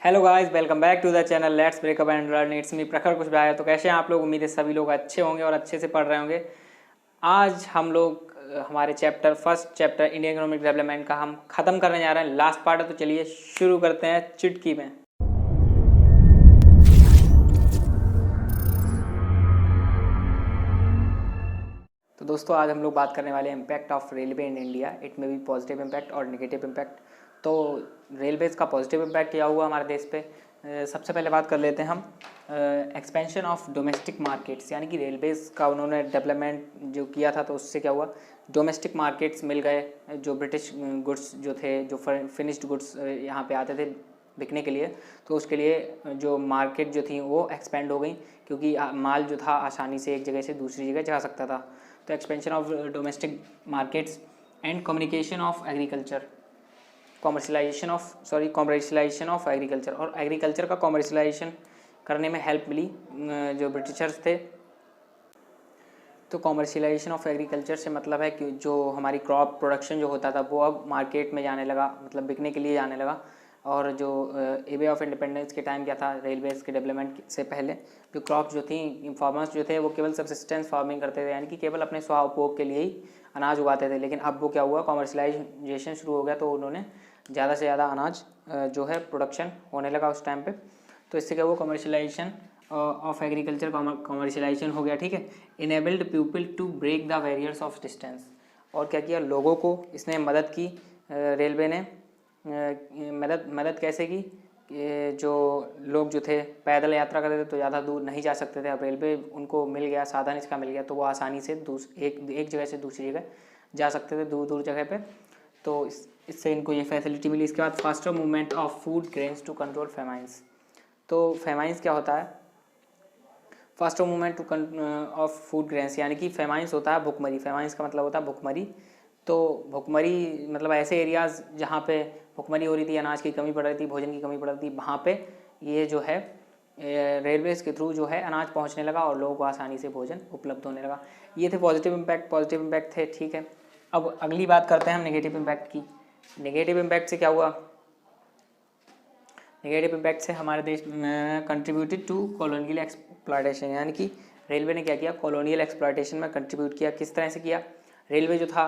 Hello guys, welcome back to the channel let's break up and learn. It's me Prakhar Kushwaha. तो कैसे हैं आप लोग? उम्मीद है सभी लोग अच्छे होंगे और अच्छे से पढ़ रहे होंगे। आज हम लोग हमारे first chapter Indian economic development का हम ख़त्म करने जा रहे हैं। लास्ट पार्ट है, तो चलिए शुरू करते हैं चुटकी में। तो दोस्तों, आज हम लोग बात करने वाले हैं impact of railway in India. It में बी पॉजिटिव इम्पैक्ट और नेगेटिव इम्पैक्ट। तो रेलवेज़ का पॉजिटिव इम्पैक्ट क्या हुआ हमारे देश पे, सबसे पहले बात कर लेते हैं हम एक्सपेंशन ऑफ डोमेस्टिक मार्केट्स। यानी कि रेलवेज़ का उन्होंने डेवलपमेंट जो किया था, तो उससे क्या हुआ, डोमेस्टिक मार्केट्स मिल गए। जो ब्रिटिश गुड्स जो थे, जो फिनिश्ड गुड्स यहाँ पे आते थे बिकने के लिए, तो उसके लिए जो मार्केट जो थी वो एक्सपेंड हो गई, क्योंकि माल जो था आसानी से एक जगह से दूसरी जगह जा सकता था। तो expansion of domestic markets and communication of agriculture, commercialisation of agriculture, और एग्रीकल्चर का कॉमर्शलाइजेशन करने में हेल्प मिली जो ब्रिटिशर्स थे। तो कॉमर्शलाइजेशन ऑफ एग्रीकल्चर से मतलब है कि जो हमारी क्रॉप प्रोडक्शन जो होता था वो अब मार्केट में जाने लगा, मतलब बिकने के लिए जाने लगा। और जो वे ऑफ इंडिपेंडेंस के टाइम क्या था, रेलवेज़ के डेवलपमेंट से पहले जो क्रॉप्स जो थी, फार्मर्स जो थे वो केवल सबसिस्टेंस फार्मिंग करते थे, यानी कि केवल अपने स्वाउपभोग के लिए ही अनाज उगाते थे। लेकिन अब वो क्या हुआ, कॉमर्शलाइजेशन शुरू हो गया, तो उन्होंने ज़्यादा से ज़्यादा अनाज जो है प्रोडक्शन होने लगा उस टाइम पे। तो इससे क्या हुआ, कमर्शलाइजेशन ऑफ एग्रीकल्चर कमर्शलाइजेशन हो गया। ठीक है। Enabled people to break the barriers of distance, और क्या किया, लोगों को इसने मदद की। रेलवे ने मदद कैसे की, जो लोग जो थे पैदल यात्रा करते थे तो ज़्यादा दूर नहीं जा सकते थे, अब रेलवे उनको मिल गया, साधन इसका मिल गया, तो वो आसानी से एक जगह से दूसरी जगह जा सकते थे, दूर दूर जगह पे। तो इससे इनको ये फैसिलिटी मिली। इसके बाद faster movement of food grains to control famines. तो फेमाइंस क्या होता है, faster movement to of food grains, यानी कि फेमाइंस होता है भुखमरी। फेमाइंस का मतलब होता है भुखमरी। तो भुखमरी मतलब ऐसे एरियाज़ जहाँ पे भुखमरी हो रही थी, अनाज की कमी पड़ रही थी, भोजन की कमी पड़ रही थी, वहाँ पे ये जो है रेलवेज़ के थ्रू जो है अनाज पहुँचने लगा और लोगों को आसानी से भोजन उपलब्ध होने लगा। ये थे पॉजिटिव इम्पैक्ट थे। ठीक है। अब अगली बात करते हैं हम नेगेटिव इम्पैक्ट की। नेगेटिव इम्पैक्ट से क्या हुआ, नेगेटिव इम्पैक्ट से हमारे देश में कंट्रीब्यूटेड टू कॉलोनियल एक्सप्लॉयटेशन, यानी कि रेलवे ने क्या किया, कॉलोनियल एक्सप्लॉयटेशन में कंट्रीब्यूट किया। किस तरह से किया, रेलवे जो था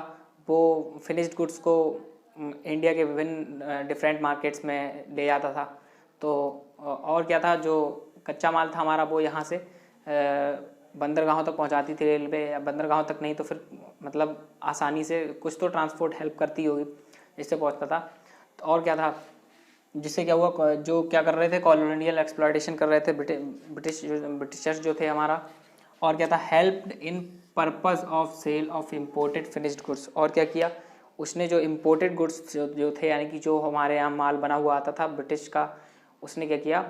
वो फिनिश्ड गुड्स को इंडिया के विभिन्न डिफरेंट मार्केट्स में ले जाता था। तो और क्या था, जो कच्चा माल था हमारा वो यहाँ से बंदरगाहों तक पहुँचाती थी रेलवे, या बंदरगाहों तक नहीं तो फिर मतलब आसानी से कुछ तो ट्रांसपोर्ट हेल्प करती होगी, इससे पहुँचता था। तो और क्या था, जिससे क्या हुआ, जो क्या कर रहे थे, कॉलोनियल एक्सप्लॉयटेशन कर रहे थे ब्रिटिशर्स जो थे हमारा। और क्या था, helped in purpose of sale of imported finished goods. और क्या किया, उसने जो इम्पोर्टेड गुड्स जो थे, यानी कि जो हमारे यहाँ माल बना हुआ आता था ब्रिटिश का, उसने क्या किया,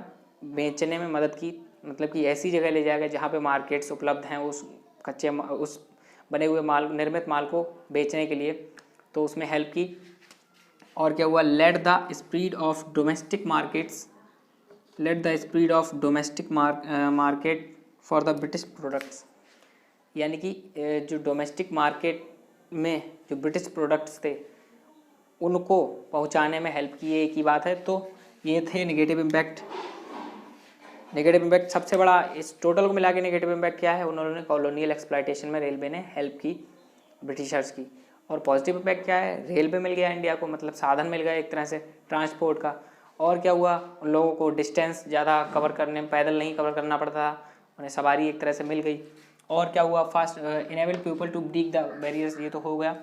बेचने में मदद की। मतलब कि ऐसी जगह ले जाएगा जहाँ पे मार्केट्स उपलब्ध हैं उस बने हुए माल, निर्मित माल को बेचने के लिए, तो उसमें हेल्प की। और क्या हुआ, let the spread of domestic market for the British products, यानी कि जो डोमेस्टिक मार्केट में जो ब्रिटिश प्रोडक्ट्स थे उनको पहुंचाने में हेल्प की, एक ही बात है। तो ये थे नेगेटिव इम्पैक्ट। सबसे बड़ा इस टोटल को मिला के नेगेटिव इम्पैक्ट क्या है, उन्होंने कॉलोनियल एक्सप्लॉयटेशन में रेलवे ने हेल्प की ब्रिटिशर्स की। और पॉजिटिव इम्पैक्ट क्या है, रेलवे मिल गया इंडिया को, मतलब साधन मिल गया एक तरह से ट्रांसपोर्ट का। और क्या हुआ, उन लोगों को डिस्टेंस ज़्यादा कवर करने में पैदल नहीं कवर करना पड़ता था, उन्हें सवारी एक तरह से मिल गई। और क्या हुआ, fast enable people to break the barriers, ये तो हो गया।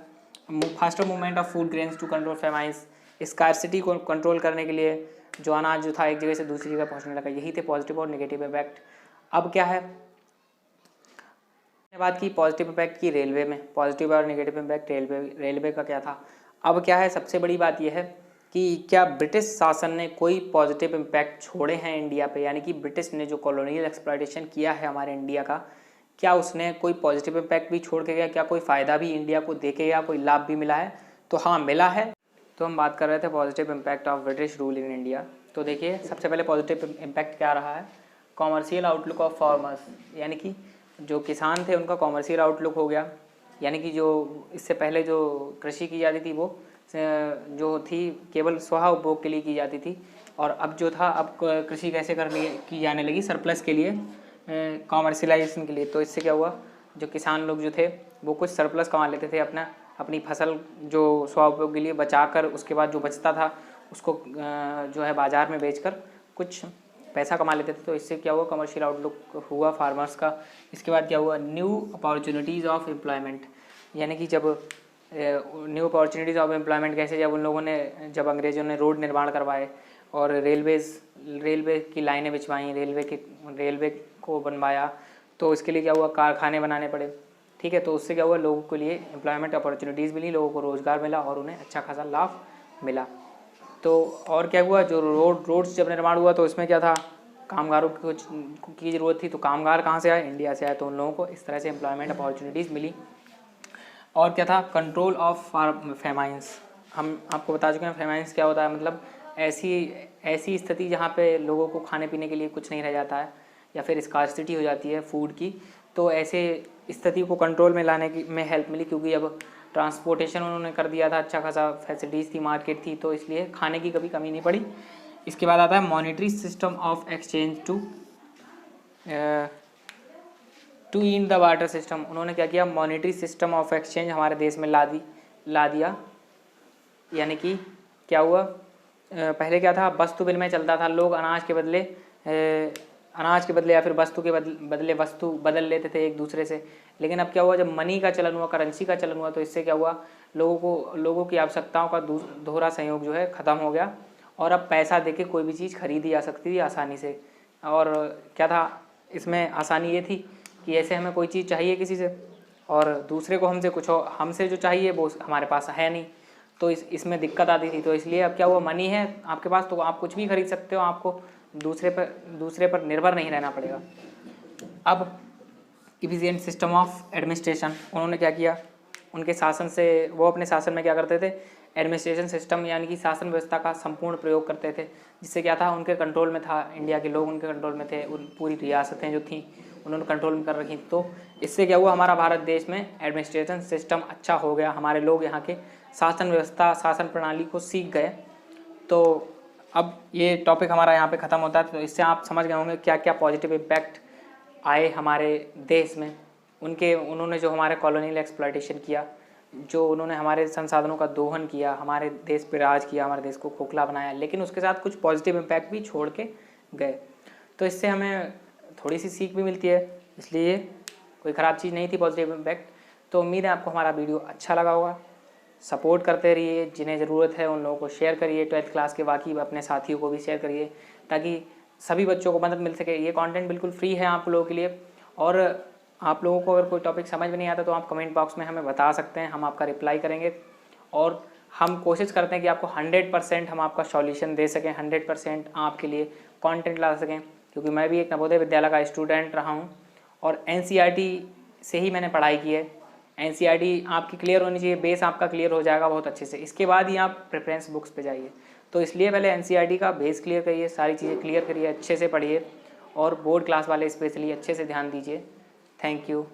Faster movement of food grains to control famines, scarcity को कंट्रोल करने के लिए जो अनाज जो था एक जगह से दूसरी जगह पहुंचने लगा। यही थे पॉजिटिव और नेगेटिव इम्पैक्ट। अब क्या है, बात की पॉजिटिव इम्पैक्ट की रेलवे में, पॉजिटिव और नेगेटिव इम्पैक्ट रेलवे का क्या था। अब क्या है, सबसे बड़ी बात यह है कि क्या ब्रिटिश शासन ने कोई पॉजिटिव इम्पैक्ट छोड़े हैं इंडिया पे, यानी कि ब्रिटिश ने जो कॉलोनियल एक्सप्लॉयटेशन किया है हमारे इंडिया का, क्या उसने कोई पॉजिटिव इम्पैक्ट भी छोड़ के गया, क्या कोई फ़ायदा भी इंडिया को दे के गया, कोई लाभ भी मिला है? तो हाँ, मिला है। तो हम बात कर रहे थे positive impact of British rule in India. तो देखिए, सबसे पहले पॉजिटिव इम्पैक्ट क्या रहा है, कॉमर्शियल आउटलुक ऑफ फार्मर्स, यानी कि जो किसान थे उनका कॉमर्शियल आउटलुक हो गया। यानी कि जो इससे पहले जो कृषि की जाती थी वो जो थी केवल स्व उपभोग के लिए की जाती थी, और अब जो था अब कृषि कैसे की जाने लगी सरप्लस के लिए, कॉमर्शलाइजेशन के लिए। तो इससे क्या हुआ, जो किसान लोग जो थे वो कुछ सरप्लस कमा लेते थे अपनी फसल जो स्वउपयोग के लिए बचा कर, उसके बाद जो बचता था उसको जो है बाज़ार में बेचकर कुछ पैसा कमा लेते थे। तो इससे क्या हुआ, कमर्शियल आउटलुक हुआ फार्मर्स का। इसके बाद क्या हुआ, न्यू अपॉर्चुनिटीज़ ऑफ एम्प्लॉयमेंट, यानी कि जब न्यू अपॉर्चुनिटीज़ ऑफ एम्प्लॉयमेंट कैसे, जब उन लोगों ने, जब अंग्रेज़ों ने रोड निर्माण करवाए और रेलवे की लाइनें बिछवाई, रेलवे को बनवाया, तो इसके लिए क्या हुआ, कारखाने बनाने पड़े। ठीक है, तो उससे क्या हुआ, लोगों के लिए एम्प्लॉयमेंट अपॉर्चुनिटीज़ मिली, लोगों को रोज़गार मिला और उन्हें अच्छा खासा लाभ मिला। तो और क्या हुआ, जो रोड्स जब निर्माण हुआ तो इसमें क्या था, कामगारों की ज़रूरत थी। तो कामगार कहाँ से आए, इंडिया से आए। तो उन लोगों को इस तरह से एम्प्लॉयमेंट अपॉर्चुनिटीज़ मिली। और क्या था, कंट्रोल ऑफ फेमाइंस। हम आपको बता चुके हैं फेमाइंस क्या होता है, मतलब ऐसी स्थिति जहाँ पे लोगों को खाने पीने के लिए कुछ नहीं रह जाता है या फिर स्कार्सिटी हो जाती है फूड की। तो ऐसे स्थिति को कंट्रोल में लाने में हेल्प मिली, क्योंकि अब ट्रांसपोर्टेशन उन्होंने कर दिया था, अच्छा खासा फैसिलिटीज़ थी, मार्केट थी, तो इसलिए खाने की कभी कमी नहीं पड़ी। इसके बाद आता है monetary system of exchange to in the barter system. उन्होंने क्या किया, मॉनेटरी सिस्टम ऑफ एक्सचेंज हमारे देश में ला दिया। यानी कि क्या हुआ, पहले क्या था, वस्तु विनिमय चलता था, लोग अनाज के बदले या फिर वस्तु के बदले वस्तु बदल लेते थे एक दूसरे से। लेकिन अब क्या हुआ, जब मनी का चलन हुआ, करेंसी का चलन हुआ, तो इससे क्या हुआ, लोगों की आवश्यकताओं का दोहरा संयोग जो है ख़त्म हो गया और अब पैसा देके कोई भी चीज़ खरीदी जा सकती थी आसानी से। और क्या था, इसमें आसानी ये थी कि ऐसे हमें कोई चीज़ चाहिए किसी से और दूसरे को हमसे जो चाहिए वो हमारे पास है नहीं, तो इसमें दिक्कत आती थी। तो इसलिए अब क्या हुआ, मनी है आपके पास तो आप कुछ भी खरीद सकते हो, आपको दूसरे पर निर्भर नहीं रहना पड़ेगा। अब इफिशिएंट सिस्टम ऑफ एडमिनिस्ट्रेशन, उन्होंने क्या किया, उनके शासन से, वो अपने शासन में क्या करते थे, एडमिनिस्ट्रेशन सिस्टम यानी कि शासन व्यवस्था का संपूर्ण प्रयोग करते थे, जिससे क्या था, उनके कंट्रोल में था, इंडिया के लोग उनके कंट्रोल में थे, उन पूरी रियासतें जो थीं उन्होंने कंट्रोल में कर रखी। तो इससे क्या हुआ, हमारा भारत देश में एडमिनिस्ट्रेशन सिस्टम अच्छा हो गया, हमारे लोग यहाँ के शासन व्यवस्था, शासन प्रणाली को सीख गए। तो अब ये टॉपिक हमारा यहाँ पे ख़त्म होता है। तो इससे आप समझ गए होंगे क्या क्या पॉजिटिव इम्पैक्ट आए हमारे देश में। उन्होंने जो हमारे कॉलोनियल एक्सप्लॉयटेशन किया, जो उन्होंने हमारे संसाधनों का दोहन किया, हमारे देश पे राज किया, हमारे देश को खोखला बनाया, लेकिन उसके साथ कुछ पॉजिटिव इम्पैक्ट भी छोड़ के गए। तो इससे हमें थोड़ी सी सीख भी मिलती है, इसलिए कोई ख़राब चीज़ नहीं थी पॉजिटिव इम्पैक्ट। तो उम्मीद है आपको हमारा वीडियो अच्छा लगा होगा। सपोर्ट करते रहिए, जिन्हें ज़रूरत है उन लोगों को शेयर करिए, 12th क्लास के बाकी अपने साथियों को भी शेयर करिए ताकि सभी बच्चों को मदद मिल सके। ये कंटेंट बिल्कुल फ्री है आप लोगों के लिए। और आप लोगों को अगर कोई टॉपिक समझ में नहीं आता तो आप कमेंट बॉक्स में हमें बता सकते हैं, हम आपका रिप्लाई करेंगे। और हम कोशिश करते हैं कि आपको 100% हम आपका सॉल्यूशन दे सकें, 100% आपके लिए कंटेंट ला सकें, क्योंकि मैं भी एक नवोदय विद्यालय का स्टूडेंट रहा हूँ और NCERT से ही मैंने पढ़ाई की है। NCERT आपकी क्लियर होनी चाहिए, बेस आपका क्लियर हो जाएगा बहुत अच्छे से, इसके बाद ही आप प्रेफरेंस बुक्स पे जाइए। तो इसलिए पहले NCERT का बेस क्लियर करिए, सारी चीज़ें क्लियर करिए, अच्छे से पढ़िए और बोर्ड क्लास वाले स्पेशली अच्छे से ध्यान दीजिए। Thank you.